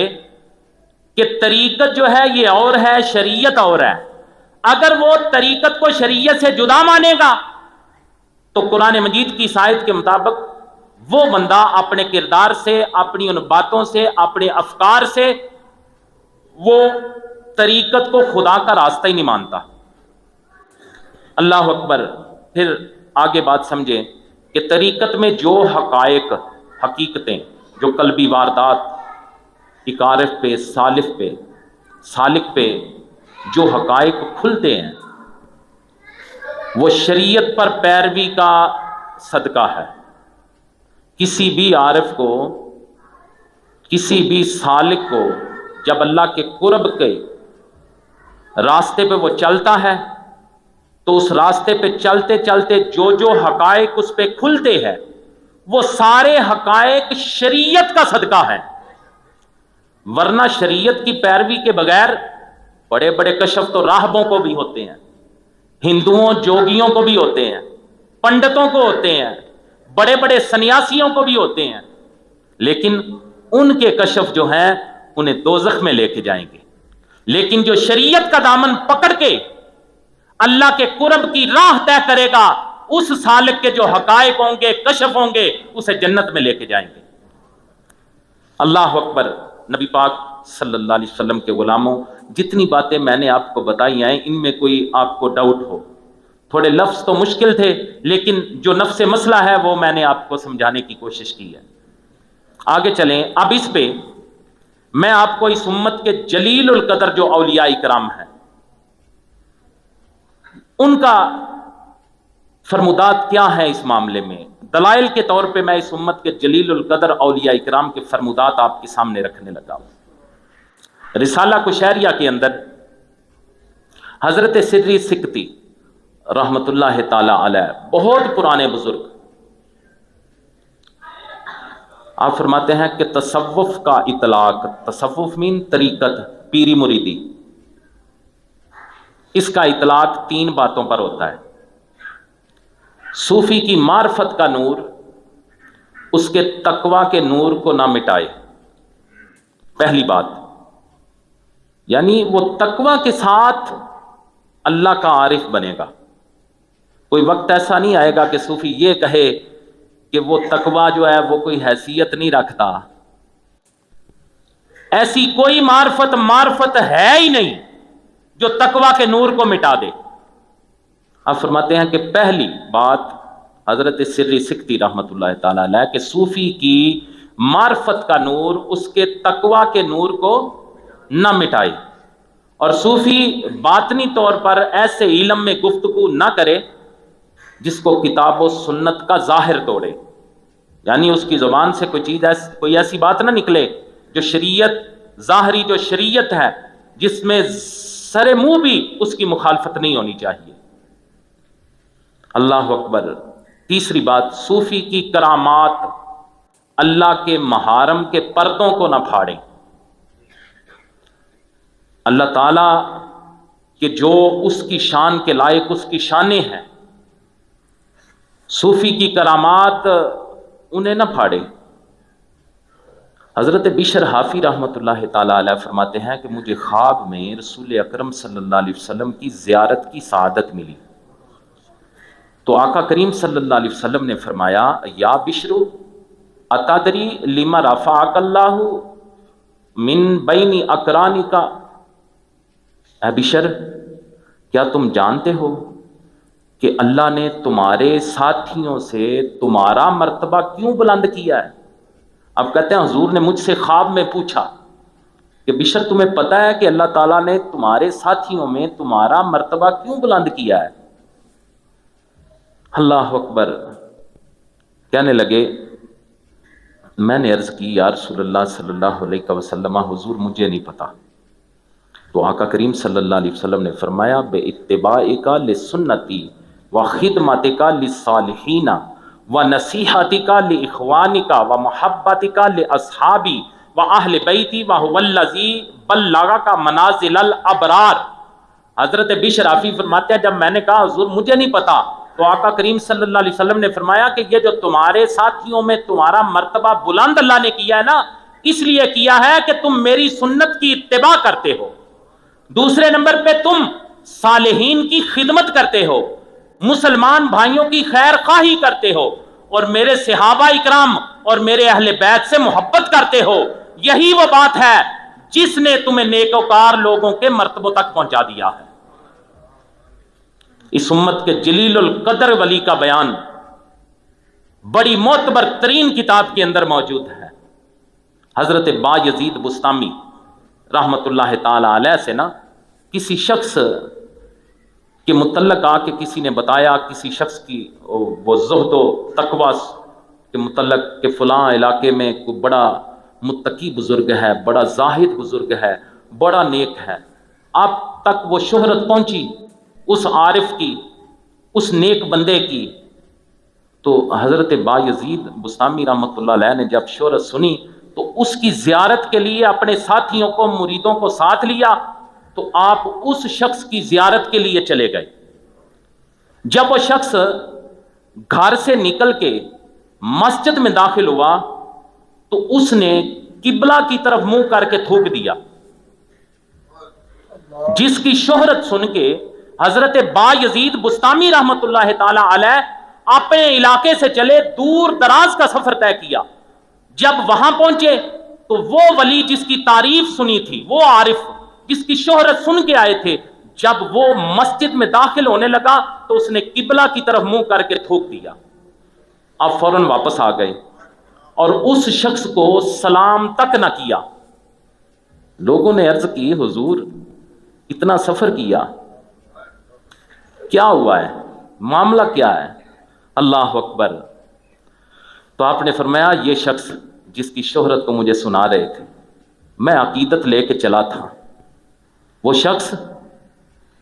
کہ طریقت جو ہے یہ اور ہے، شریعت اور ہے. اگر وہ طریقت کو شریعت سے جدا مانے گا تو قرآن مجید کی اس آیت کے مطابق وہ بندہ اپنے کردار سے، اپنی ان باتوں سے، اپنے افکار سے وہ طریقت کو خدا کا راستہ ہی نہیں مانتا. اللہ اکبر. پھر آگے بات سمجھیں کہ طریقت میں جو حقائق، حقیقتیں، جو قلبی واردات، ایک عارف پہ، سالک پہ جو حقائق کھلتے ہیں وہ شریعت پر پیروی کا صدقہ ہے. کسی بھی عارف کو، کسی بھی سالک کو جب اللہ کے قرب کے راستے پہ وہ چلتا ہے تو اس راستے پہ چلتے چلتے جو حقائق اس پہ کھلتے ہیں وہ سارے حقائق شریعت کا صدقہ ہے. ورنہ شریعت کی پیروی کے بغیر بڑے بڑے کشف تو راہبوں کو بھی ہوتے ہیں، ہندوؤں جوگیوں کو بھی ہوتے ہیں، پنڈتوں کو ہوتے ہیں، بڑے بڑے سنیاسیوں کو بھی ہوتے ہیں، لیکن ان کے کشف جو ہیں انہیں دوزخ میں لے کے جائیں گے. لیکن جو شریعت کا دامن پکڑ کے اللہ کے قرب کی راہ طے کرے گا اس سالک کے جو حقائق ہوں گے، کشف ہوں گے، اسے جنت میں لے کے جائیں گے. اللہ اکبر. نبی پاک صلی اللہ علیہ وسلم کے غلاموں، جتنی باتیں میں نے آپ کو بتائی ہیں ان میں کوئی آپ کو ڈاؤٹ ہو، تھوڑے لفظ تو مشکل تھے لیکن جو نفس مسئلہ ہے وہ میں نے آپ کو سمجھانے کی کوشش کی ہے. آگے چلیں. اب اس پہ میں آپ کو اس امت کے جلیل القدر جو اولیاء کرام ہیں ان کا فرمودات کیا ہے اس معاملے میں، دلائل کے طور پہ میں اس امت کے جلیل القدر اولیاء کرام کے فرمودات آپ کے سامنے رکھنے لگا ہوں. رسالہ کشیریہ کے اندر حضرت سری سکتی رحمت اللہ تعالی علیہ، بہت پرانے بزرگ، آپ فرماتے ہیں کہ تصوف کا اطلاق، تصوف مین طریقت، پیری مریدی، اس کا اطلاق 3 باتوں پر ہوتا ہے. صوفی کی معرفت کا نور اس کے تقوی کے نور کو نہ مٹائے، پہلی بات. یعنی وہ تقوی کے ساتھ اللہ کا عارف بنے گا. کوئی وقت ایسا نہیں آئے گا کہ صوفی یہ کہے کہ وہ تقوی جو ہے وہ کوئی حیثیت نہیں رکھتا. ایسی کوئی معرفت ہے ہی نہیں جو تقوی کے نور کو مٹا دے. آپ فرماتے ہیں کہ پہلی بات حضرت سری سکتی رحمت اللہ تعالی علیہ کہ صوفی کی معرفت کا نور اس کے تقوی کے نور کو نہ مٹائے، اور صوفی باطنی طور پر ایسے علم میں گفتگو نہ کرے جس کو کتاب و سنت کا ظاہر توڑے. یعنی اس کی زبان سے کوئی ایسی بات نہ نکلے جو شریعت، ظاہری جو شریعت ہے جس میں سر منہ بھی اس کی مخالفت نہیں ہونی چاہیے. اللہ اکبر. تیسری بات، صوفی کی کرامات اللہ کے محارم کے پردوں کو نہ پھاڑیں. اللہ تعالی کہ جو اس کی شان کے لائق اس کی شانیں ہیں، صوفی کی کرامات انہیں نہ پھاڑے. حضرت بشر حافی رحمت اللہ تعالی علیہ فرماتے ہیں کہ مجھے خواب میں رسول اکرم صلی اللہ علیہ وسلم کی زیارت کی سعادت ملی تو آقا کریم صلی اللہ علیہ وسلم نے فرمایا، یا بشر اتدری لما رفعک اللہ من بین اقرانک. اے بشر، کیا تم جانتے ہو کہ اللہ نے تمہارے ساتھیوں سے تمہارا مرتبہ کیوں بلند کیا ہے؟ اب کہتے ہیں حضور نے مجھ سے خواب میں پوچھا کہ بشر تمہیں پتہ ہے کہ اللہ تعالیٰ نے تمہارے ساتھیوں میں تمہارا مرتبہ کیوں بلند کیا ہے؟ اللہ اکبر. کہنے لگے، میں نے عرض کی یا رسول اللہ صلی اللہ علیہ وسلم، حضور مجھے نہیں پتا. تو آقا کریم صلی اللہ علیہ وسلم نے فرمایا بے اتباعک لسنتی و خدمتک للصالحین و نصیحتک لاخوانک و محبتک لاصحابی و اہل بیتی و هو الذی بلغک منازل الابرار۔ حضرت بشر رافی فرماتے ہیں جب میں نے کہا حضور مجھے نہیں پتا، تو آقا کریم صلی اللہ علیہ وسلم نے فرمایا کہ یہ جو تمہارے ساتھیوں میں تمہارا مرتبہ بلند اللہ نے کیا ہے نا، اس لیے کیا ہے کہ تم میری سنت کی اتباع کرتے ہو، دوسرے نمبر پہ تم صالحین کی خدمت کرتے ہو، مسلمان بھائیوں کی خیر خواہی کرتے ہو، اور میرے صحابہ اکرام اور میرے اہل بیت سے محبت کرتے ہو۔ یہی وہ بات ہے جس نے تمہیں نیکوکار لوگوں کے مرتبوں تک پہنچا دیا ہے۔ اس امت کے جلیل القدر ولی کا بیان بڑی معتبر ترین کتاب کے اندر موجود ہے۔ حضرت بایزید بسطامی رحمت اللہ تعالی علیہ سے نا کسی شخص کے متعلق آ کے کسی نے بتایا، کسی شخص کی وہ زہد و تقوی کے متعلق کہ فلاں علاقے میں کوئی بڑا متقی بزرگ ہے، بڑا زاہد بزرگ ہے، بڑا نیک ہے۔ اب تک وہ شہرت پہنچی اس عارف کی، اس نیک بندے کی، تو حضرت بایزید بسطامی رحمۃ اللہ علیہ نے جب شہرت سنی تو اس کی زیارت کے لیے اپنے ساتھیوں کو، مریدوں کو ساتھ لیا، تو آپ اس شخص کی زیارت کے لیے چلے گئے۔ جب وہ شخص گھر سے نکل کے مسجد میں داخل ہوا تو اس نے قبلہ کی طرف منہ کر کے تھوک دیا، جس کی شہرت سن کے حضرت بایزید بسطامی رحمت اللہ تعالی علیہ اپنے علاقے سے چلے، دور دراز کا سفر طے کیا۔ جب وہاں پہنچے تو وہ ولی جس کی تعریف سنی تھی، وہ عارف جس کی شہرت سن کے آئے تھے، جب وہ مسجد میں داخل ہونے لگا تو اس نے قبلہ کی طرف منہ کر کے تھوک دیا۔ آپ فوراً واپس آ گئے اور اس شخص کو سلام تک نہ کیا۔ لوگوں نے عرض کی حضور اتنا سفر کیا، کیا ہوا ہے، معاملہ کیا ہے؟ اللہ اکبر۔ تو آپ نے فرمایا یہ شخص جس کی شہرت کو مجھے سنا رہے تھے، میں عقیدت لے کے چلا تھا، وہ شخص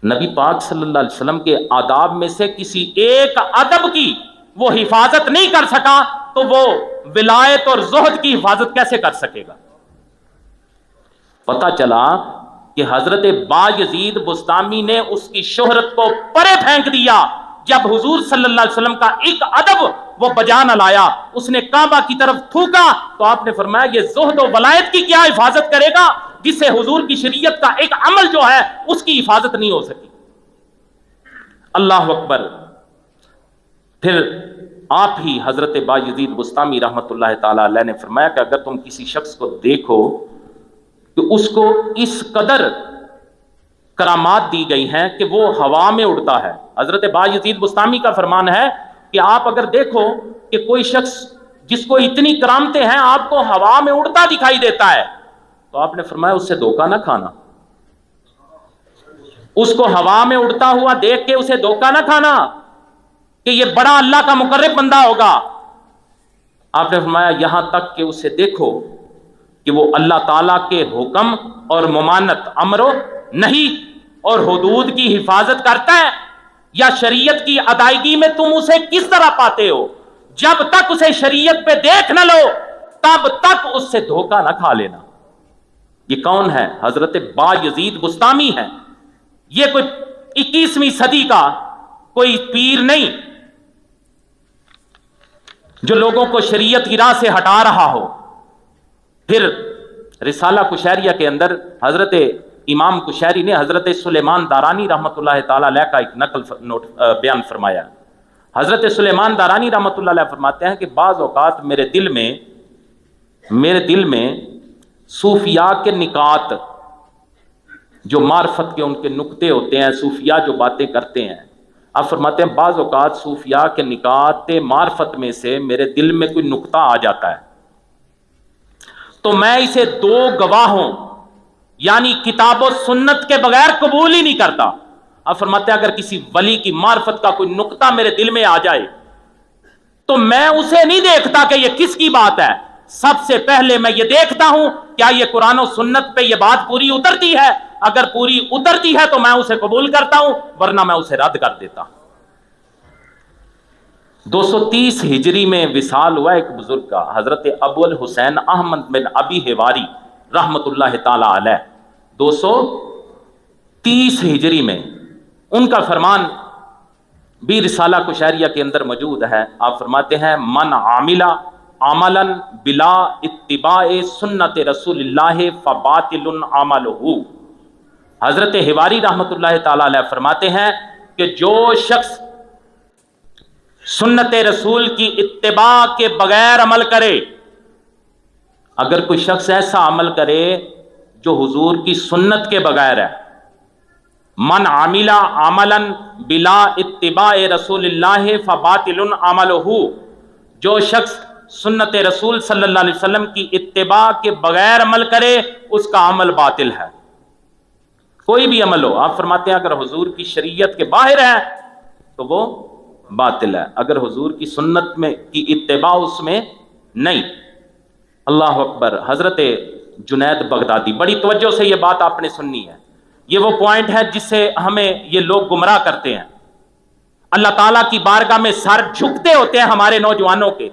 نبی پاک صلی اللہ علیہ وسلم کے آداب میں سے کسی ایک ادب کی وہ حفاظت نہیں کر سکا، تو وہ ولایت اور زہد کی حفاظت کیسے کر سکے گا؟ پتہ چلا کہ حضرت بایزید بسطامی نے اس کی شہرت کو پرے پھینک دیا جب حضور صلی اللہ علیہ وسلم کا ایک ادب وہ بجا نہ لایا۔ اس نے کعبہ کی طرف تھوکا تو آپ نے فرمایا یہ زہد و ولایت کی کیا حفاظت کرے گا جس سے حضور کی شریعت کا ایک عمل جو ہے اس کی حفاظت نہیں ہو سکی۔ اللہ اکبر۔ پھر آپ ہی حضرت بایزید بسطامی رحمت اللہ تعالی علیہ نے فرمایا کہ اگر تم کسی شخص کو دیکھو کہ اس کو اس قدر کرامات دی گئی ہیں کہ وہ ہوا میں اڑتا ہے، حضرت بایزید بسطامی کا فرمان ہے کہ آپ اگر دیکھو کہ کوئی شخص جس کو اتنی کرامتیں ہیں آپ کو ہوا میں اڑتا دکھائی دیتا ہے، تو آپ نے فرمایا اس سے دھوکہ نہ کھانا، اس کو ہوا میں اڑتا ہوا دیکھ کے اسے دھوکہ نہ کھانا کہ یہ بڑا اللہ کا مقرب بندہ ہوگا۔ آپ نے فرمایا یہاں تک کہ اسے دیکھو کہ وہ اللہ تعالیٰ کے حکم اور ممانت، امر و نہی اور حدود کی حفاظت کرتا ہے، یا شریعت کی ادائیگی میں تم اسے کس طرح پاتے ہو؟ جب تک اسے شریعت پہ دیکھ نہ لو تب تک اس سے دھوکہ نہ کھا لینا۔ یہ کون ہے؟ حضرت بایزید بسطامی ہے۔ یہ کوئی 21ویں صدی کا کوئی پیر نہیں جو لوگوں کو شریعت کی راہ سے ہٹا رہا ہو۔ پھر رسالہ کشیریہ کے اندر حضرت امام کشیری نے حضرت سلیمان دارانی رحمت اللہ تعالی علیہ کا ایک نقل بیان فرمایا۔ حضرت سلیمان دارانی رحمت اللہ علیہ فرماتے ہیں کہ بعض اوقات میرے دل میں صوفیاء کے نکات، جو معرفت کے ان کے نکتے ہوتے ہیں، صوفیاء جو باتیں کرتے ہیں، آپ فرماتے ہیں بعض اوقات صوفیاء کے نکات معرفت میں سے میرے دل میں کوئی نکتہ آ جاتا ہے تو میں اسے دو گواہوں یعنی کتاب و سنت کے بغیر قبول ہی نہیں کرتا۔ اب فرماتے ہیں اگر کسی ولی کی معرفت کا کوئی نقطہ میرے دل میں آ جائے تو میں اسے نہیں دیکھتا کہ یہ کس کی بات ہے، سب سے پہلے میں یہ دیکھتا ہوں کیا یہ قرآن و سنت پہ یہ بات پوری اترتی ہے، اگر پوری اترتی ہے تو میں اسے قبول کرتا ہوں، ورنہ میں اسے رد کر دیتا ہوں۔ 230 ہجری میں وصال ہوا ایک بزرگ کا، حضرت ابو الحسین احمد بن ابی حواری رحمت اللہ تعالی علیہ، 230 ہجری میں۔ ان کا فرمان بھی رسالہ کشیریہ کے اندر موجود ہے۔ آپ فرماتے ہیں من عامل عملا بلا اتباع سنت رسول اللہ فباطل عملہ۔ حضرت حواری رحمت اللہ تعالی علیہ فرماتے ہیں کہ جو شخص سنت رسول کی اتباع کے بغیر عمل کرے، اگر کوئی شخص ایسا عمل کرے جو حضور کی سنت کے بغیر ہے، من عامل عملا بلا اتباع رسول اللہ فباطل عملہ، جو شخص سنت رسول صلی اللہ علیہ وسلم کی اتباع کے بغیر عمل کرے اس کا عمل باطل ہے۔ کوئی بھی عمل ہو، آپ فرماتے ہیں اگر حضور کی شریعت کے باہر ہے تو وہ باطل ہے، اگر حضور کی سنت میں کی اتباع اس میں نہیں۔ اللہ اکبر۔ حضرت جنید بغدادی، بڑی توجہ سے یہ بات آپ نے سننی ہے، یہ وہ پوائنٹ ہے جس سے ہمیں یہ لوگ گمراہ کرتے ہیں۔ اللہ تعالیٰ کی بارگاہ میں سر جھکتے ہوتے ہیں ہمارے نوجوانوں کے،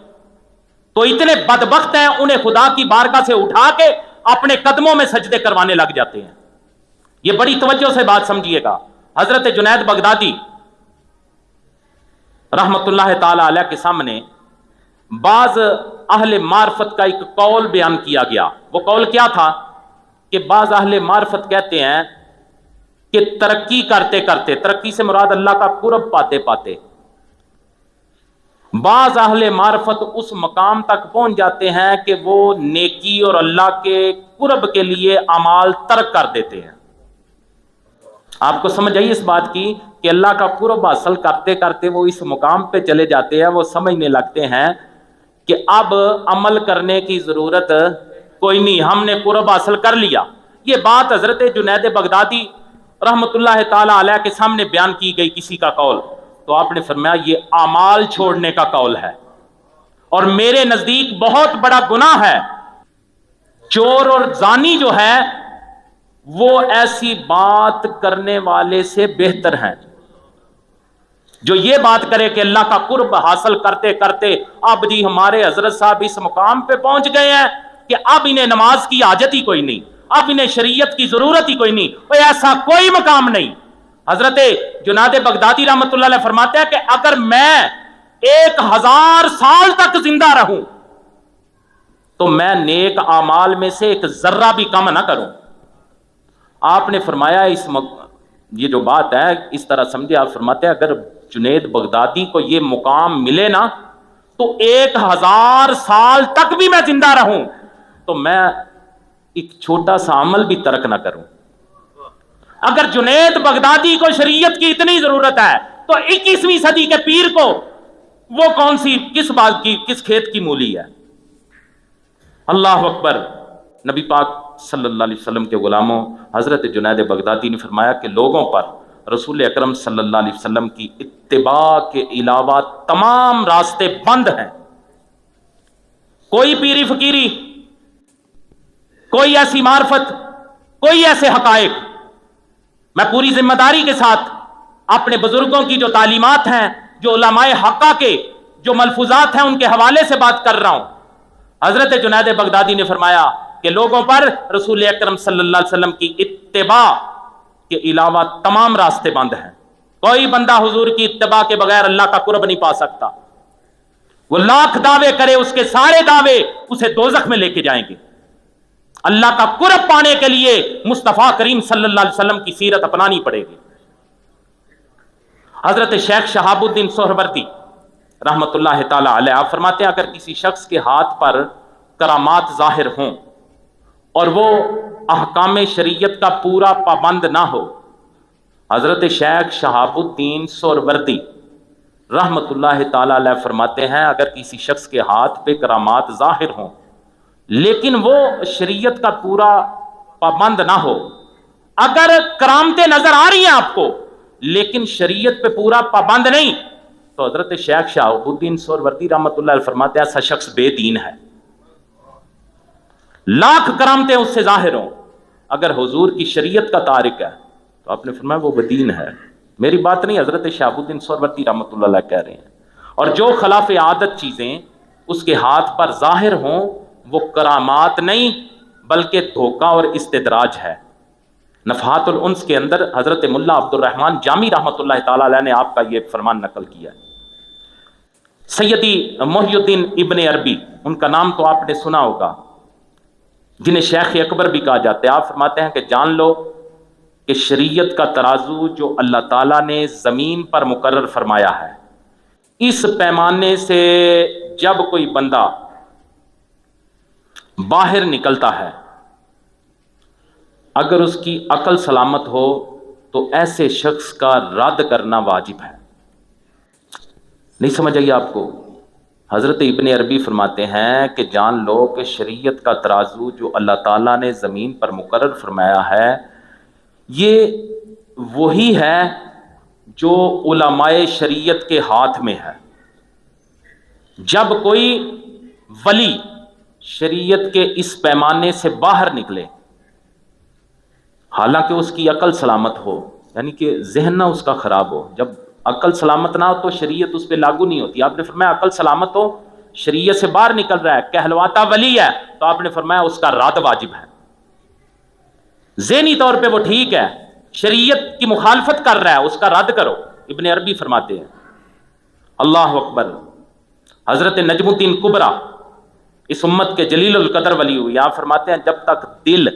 تو اتنے بدبخت ہیں انہیں خدا کی بارگاہ سے اٹھا کے اپنے قدموں میں سجدے کروانے لگ جاتے ہیں۔ یہ بڑی توجہ سے بات سمجھیے گا۔ حضرت جنید بغدادی رحمت اللہ تعالی علیہ کے سامنے بعض اہل معرفت کا ایک قول بیان کیا گیا۔ وہ قول کیا تھا کہ بعض اہل معرفت کہتے ہیں کہ ترقی کرتے کرتے، ترقی سے مراد اللہ کا قرب پاتے پاتے، بعض اہل معرفت اس مقام تک پہنچ جاتے ہیں کہ وہ نیکی اور اللہ کے قرب کے لیے اعمال ترک کر دیتے ہیں۔ آپ کو سمجھ آئی اس بات کی کہ اللہ کا قرب حاصل کرتے کرتے وہ اس مقام پہ چلے جاتے ہیں، وہ سمجھنے لگتے ہیں کہ اب عمل کرنے کی ضرورت کوئی نہیں، ہم نے قرب حاصل کر لیا۔ یہ بات حضرت جنید بغدادی رحمت اللہ تعالی علیہ کے سامنے بیان کی گئی کسی کا قول، تو آپ نے فرمایا یہ اعمال چھوڑنے کا قول ہے، اور میرے نزدیک بہت بڑا گناہ ہے۔ چور اور زانی جو ہے وہ ایسی بات کرنے والے سے بہتر ہیں جو یہ بات کرے کہ اللہ کا قرب حاصل کرتے کرتے اب جی ہمارے حضرت صاحب اس مقام پہ پہنچ گئے ہیں کہ اب انہیں نماز کی حاجت ہی کوئی نہیں، اب انہیں شریعت کی ضرورت ہی کوئی نہیں۔ وہ ایسا کوئی مقام نہیں۔ حضرت جنید بغدادی رحمت اللہ علیہ فرماتے ہیں کہ اگر میں 1000 سال تک زندہ رہوں تو میں نیک اعمال میں سے ایک ذرہ بھی کم نہ کروں۔ آپ نے فرمایا یہ جو بات ہے اس طرح سمجھے، آپ فرماتے ہیں اگر جنید بغدادی کو یہ مقام ملے نا تو 1000 سال تک بھی میں زندہ رہوں تو میں ایک چھوٹا سا عمل بھی ترک نہ کروں۔ اگر جنید بغدادی کو شریعت کی اتنی ضرورت ہے تو 21ویں صدی کے پیر کو وہ کون سی کس بات کی، کس کھیت کی مولی ہے؟ اللہ اکبر۔ نبی پاک صلی اللہ علیہ وسلم کے غلاموں، حضرت جنید بغدادی نے فرمایا کہ لوگوں پر رسول اکرم صلی اللہ علیہ وسلم کی اتباع کے علاوہ تمام راستے بند ہیں۔ کوئی پیری فقیری، کوئی ایسی معرفت، کوئی ایسے حقائق، میں پوری ذمہ داری کے ساتھ اپنے بزرگوں کی جو تعلیمات ہیں، جو علماء حقہ کے جو ملفوظات ہیں ان کے حوالے سے بات کر رہا ہوں۔ حضرت جنید بغدادی نے فرمایا کہ لوگوں پر رسول اکرم صلی اللہ علیہ وسلم کی اتباع کے علاوہ تمام راستے بند ہیں۔ کوئی بندہ حضور کی اتباع کے بغیر اللہ کا قرب نہیں پا سکتا۔ وہ لاکھ دعوے کرے، اس کے سارے دعوے اسے دوزخ میں لے کے جائیں گے۔ اللہ کا قرب پانے کے لیے مصطفیٰ کریم صلی اللہ علیہ وسلم کی سیرت اپنانی پڑے گی۔ حضرت شیخ شہاب الدین سہروردی رحمت اللہ تعالی علیہ آپ فرماتے ہیں اگر کسی شخص کے ہاتھ پر کرامات ظاہر ہوں اور وہ احکام شریعت کا پورا پابند نہ ہو، حضرت شیخ شہاب الدین سہروردی رحمت اللہ تعالی علیہ فرماتے ہیں اگر کسی شخص کے ہاتھ پہ کرامات ظاہر ہوں لیکن وہ شریعت کا پورا پابند نہ ہو، اگر کرامتیں نظر آ رہی ہیں آپ کو لیکن شریعت پہ پورا پابند نہیں، تو حضرت شیخ شہاب الدین سہروردی رحمت اللہ علیہ فرماتے ہیں ایسا شخص بے دین ہے۔ لاکھ کرامتیں اس سے ظاہر ہوں، اگر حضور کی شریعت کا تارک ہے تو آپ نے فرمایا وہ بدین ہے. میری بات نہیں، حضرت شہاب الدین سہروردی رحمۃ اللہ علیہ کہہ رہے ہیں. اور جو خلاف عادت چیزیں اس کے ہاتھ پر ظاہر ہوں وہ کرامات نہیں بلکہ دھوکہ اور استدراج ہے. نفحات الانس کے اندر حضرت ملا عبد الرحمن جامی رحمۃ اللہ تعالی علیہ نے آپ کا یہ فرمان نقل کیا ہے. سیدی محی الدین ابن عربی، ان کا نام تو آپ نے سنا ہوگا، جنہیں شیخ اکبر بھی کہا جاتا ہے. آپ فرماتے ہیں کہ جان لو کہ شریعت کا ترازو جو اللہ تعالیٰ نے زمین پر مقرر فرمایا ہے، اس پیمانے سے جب کوئی بندہ باہر نکلتا ہے، اگر اس کی عقل سلامت ہو تو ایسے شخص کا رد کرنا واجب ہے. نہیں سمجھ آئی آپ کو؟ حضرت ابن عربی فرماتے ہیں کہ جان لو کہ شریعت کا ترازو جو اللہ تعالیٰ نے زمین پر مقرر فرمایا ہے، یہ وہی ہے جو علماء شریعت کے ہاتھ میں ہے. جب کوئی ولی شریعت کے اس پیمانے سے باہر نکلے، حالانکہ اس کی عقل سلامت ہو، یعنی کہ ذہن نہ اس کا خراب ہو. جب عقل سلامت نہ ہو تو شریعت اس پہ لاگو نہیں ہوتی. آپ نے فرمایا عقل سلامت ہو، شریعت سے باہر نکل رہا ہے، کہلواتا ولی ہے، تو آپ نے فرمایا اس کا رد واجب ہے. ذہنی طور پہ وہ ٹھیک ہے، شریعت کی مخالفت کر رہا ہے، اس کا رد کرو. ابن عربی فرماتے ہیں. اللہ اکبر. حضرت نجم الدین کبرا اس امت کے جلیل القدر ولی ہوئی. آپ فرماتے ہیں جب تک دل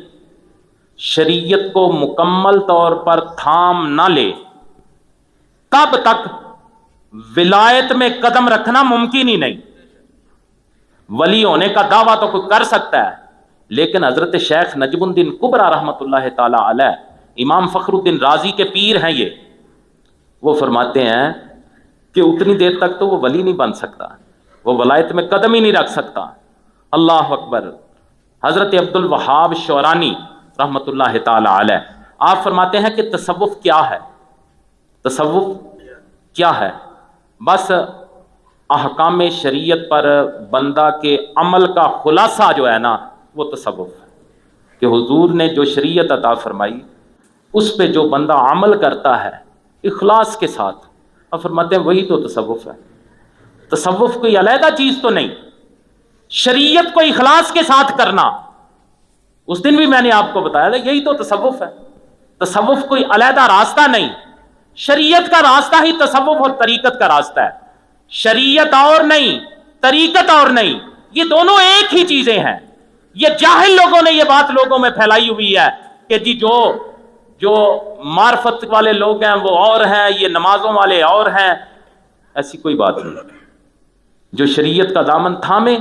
شریعت کو مکمل طور پر تھام نہ لے تب تک ولایت میں قدم رکھنا ممکن ہی نہیں. ولی ہونے کا دعویٰ تو کوئی کر سکتا ہے، لیکن حضرت شیخ نجم الدین کبرا رحمۃ اللہ تعالی علیہ، امام فخر الدین رازی کے پیر ہیں یہ، وہ فرماتے ہیں کہ اتنی دیر تک تو وہ ولی نہیں بن سکتا، وہ ولایت میں قدم ہی نہیں رکھ سکتا. اللہ اکبر. حضرت عبد الوہاب شورانی رحمۃ اللہ تعالی علیہ، آپ فرماتے ہیں کہ تصوف کیا ہے؟ تصوف کیا ہے؟ بس احکام شریعت پر بندہ کے عمل کا خلاصہ جو ہے نا، وہ تصوف ہے. کہ حضور نے جو شریعت عطا فرمائی اس پہ جو بندہ عمل کرتا ہے اخلاص کے ساتھ، اب فرماتے ہیں وہی تو تصوف ہے. تصوف کوئی علیحدہ چیز تو نہیں، شریعت کو اخلاص کے ساتھ کرنا، اس دن بھی میں نے آپ کو بتایا تھا یہی تو تصوف ہے. تصوف کوئی علیحدہ راستہ نہیں، شریعت کا راستہ ہی تصوف اور طریقت کا راستہ ہے. شریعت اور نہیں، طریقت اور نہیں، یہ دونوں ایک ہی چیزیں ہیں. یہ جاہل لوگوں نے یہ بات لوگوں میں پھیلائی ہوئی ہے کہ جی جو معرفت والے لوگ ہیں وہ اور ہیں، یہ نمازوں والے اور ہیں. ایسی کوئی بات نہیں. جو شریعت کا دامن تھامے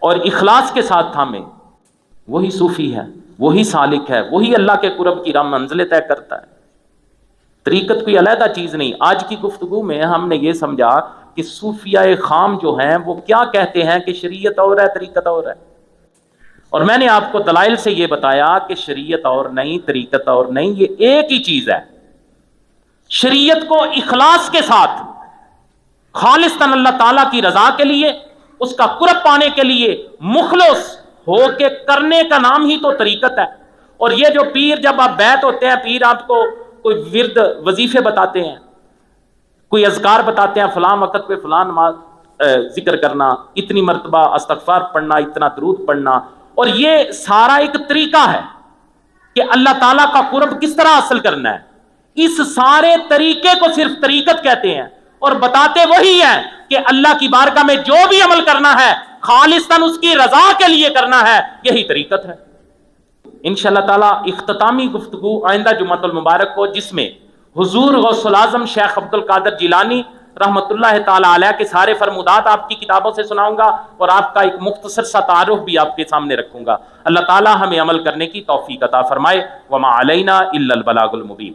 اور اخلاص کے ساتھ تھامے وہی صوفی ہے، وہی سالک ہے، وہی اللہ کے قرب کی راہ منزلیں طے کرتا ہے. طریقت کوئی علیحدہ چیز نہیں. آج کی گفتگو میں ہم نے یہ سمجھا کہ صوفیاء خام جو ہیں وہ کیا کہتے ہیں کہ شریعت اور ہے، طریقت اور ہے. اور میں نے آپ کو دلائل سے یہ بتایا کہ شریعت اور نہیں، طریقت اور نہیں، یہ ایک ہی چیز ہے. شریعت کو اخلاص کے ساتھ خالصتاً اللہ تعالیٰ کی رضا کے لیے، اس کا قرب پانے کے لیے مخلص ہو کے کرنے کا نام ہی تو طریقت ہے. اور یہ جو پیر جب آپ بیعت ہوتے ہیں، پیر آپ کو کوئی ورد وظیفے بتاتے ہیں، کوئی اذکار بتاتے ہیں، فلاں وقت پہ فلاں نماز ذکر کرنا، اتنی مرتبہ استغفار پڑھنا، اتنا درود پڑھنا، اور یہ سارا ایک طریقہ ہے کہ اللہ تعالیٰ کا قرب کس طرح حاصل کرنا ہے. اس سارے طریقے کو صرف طریقت کہتے ہیں، اور بتاتے وہی ہیں کہ اللہ کی بارگاہ میں جو بھی عمل کرنا ہے خالصاً اس کی رضا کے لیے کرنا ہے، یہی طریقت ہے. انشاءاللہ تعالیٰ اختتامی گفتگو آئندہ جمعۃ المبارک کو، جس میں حضور غوث الاعظم شیخ عبد القادر جیلانی رحمۃ اللہ تعالی علیہ کے سارے فرمودات آپ کی کتابوں سے سناؤں گا، اور آپ کا ایک مختصر سا تعارف بھی آپ کے سامنے رکھوں گا. اللہ تعالیٰ ہمیں عمل کرنے کی توفیق عطا فرمائے. وما علینا الا البلاغ المبین.